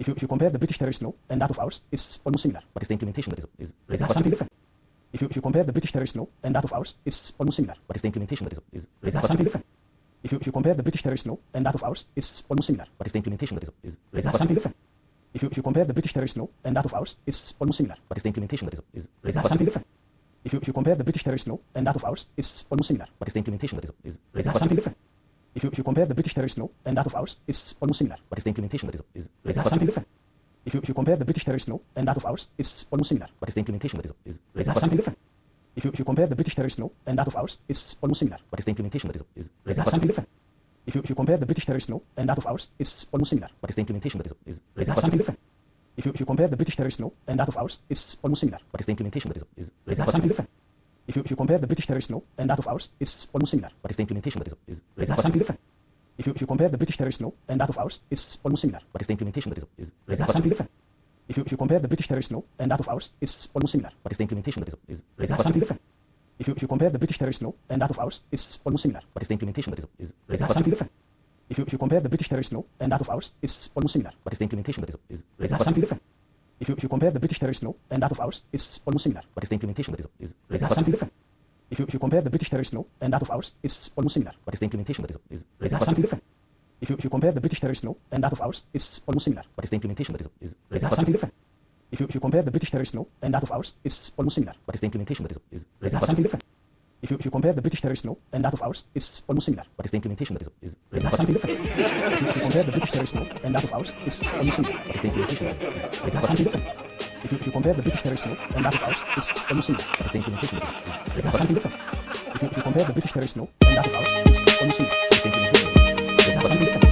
If you compare the British terrorist law and that of ours, it's almost similar. But it's the implementation that is Something different. If you compare the British terrorist law and that of ours, it's almost similar. But it's the implementation that is Something different. If you compare the British terrorist law and that of ours, it's almost similar. But it's the implementation that is Something different. If you compare the British terrorist law and that of ours, it's almost similar. But it's the implementation that is Something different. If you compare the British terrorist law and that of ours, it's almost similar. But it's the implementation that is Something different. If you compare the British terrorist law and that of ours, it's almost similar. But it's the implementation that is Something different. If you compare the British terrorist law and that of ours, it's almost similar. But it's the implementation that is Something different. If you compare the British terrorist law and that of ours, it's almost similar. But it's the implementation that is Something different. If you compare the British terrorist law and that of ours, it's almost similar. But it's the implementation that is Something different. If you compare the British terrorist law and that of ours, it's almost similar. But it's the implementation that is Something different. If you compare the British terrorist law and that of ours, it's almost similar. But it's the implementation that is Something different. If you compare the British terrorist law and that of ours, it's almost similar. But it's the implementation that is Something different. If you compare the British terrorist law and that of ours, it's almost similar. But it's the implementation that is Something different. If you compare the British terrorist law and that of ours, it's almost similar. But it's the implementation that is Something different. If you compare the British terrorist law and that of ours, it's almost similar. But it's the implementation that is Something different. If you compare the British terrorist law and that of ours, it's almost similar. But it's the implementation that is Something different. If you compare the British terrorist law and that of ours, it's almost similar. But it's the implementation that is Something different. If you compare the British terrorist law and that of ours, it's almost similar. But it's the implementation that is Something different. If you compare the British terrorist law and that of ours, it's almost similar. But it's the implementation that is Something different. If you compare the British terrorist law and that of ours, it's almost similar. But it's the implementation that is Something different. If you compare the British terrorist law and that of ours, it's almost similar. But it's the implementation that is Something different. If you compare the British terrorist law and that of ours, it's almost similar. But it's the implementation that is Something different. If you compare the British terrorist law and that of ours, it's almost similar. But it's the implementation that is Something different.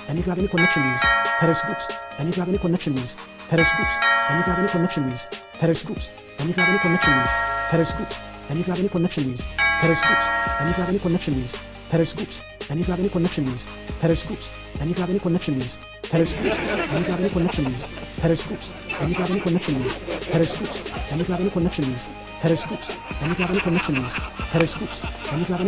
And if you have any connection with terrorist groups, and if you have any connection with terrorist groups, and if you have any connection with terrorist groups, and if you have any connection with terrorist groups, and if you have any connection with terrorist groups, and if you have any connection with terrorist groups, and if you have any connection with terrorist groups, and if you have any connection with terrorist groups, and if you have any connection with terrorist groups, and if you have any connection with terrorist groups, and if you have any connection with terrorist groups, and if you have any connection with terrorist groups, and if you have any connection with terrorist groups, and if you have any connection with terrorist groups, and if you have any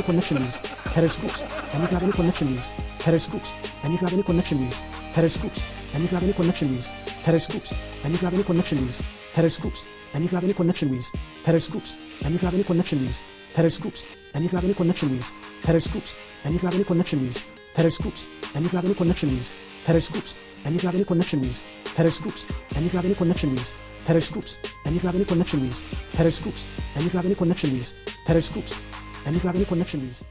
connection with terrorist groups, and if you have any connection with terrorist groups, and if you have any connection with terrorist groups, and if you have any connection with terrorist groups, and if you have any connection with terrorist groups, and if you have any connection with terrorist groups, and if you have any connection with terrorist groups, and if you have any connection with terrorist groups, and if you have any connection with terrorist groups, and if you have any connection with terrorist groups, and if you have any connection with terrorist groups, and if you have any connection with terrorist groups, and if you have any connection with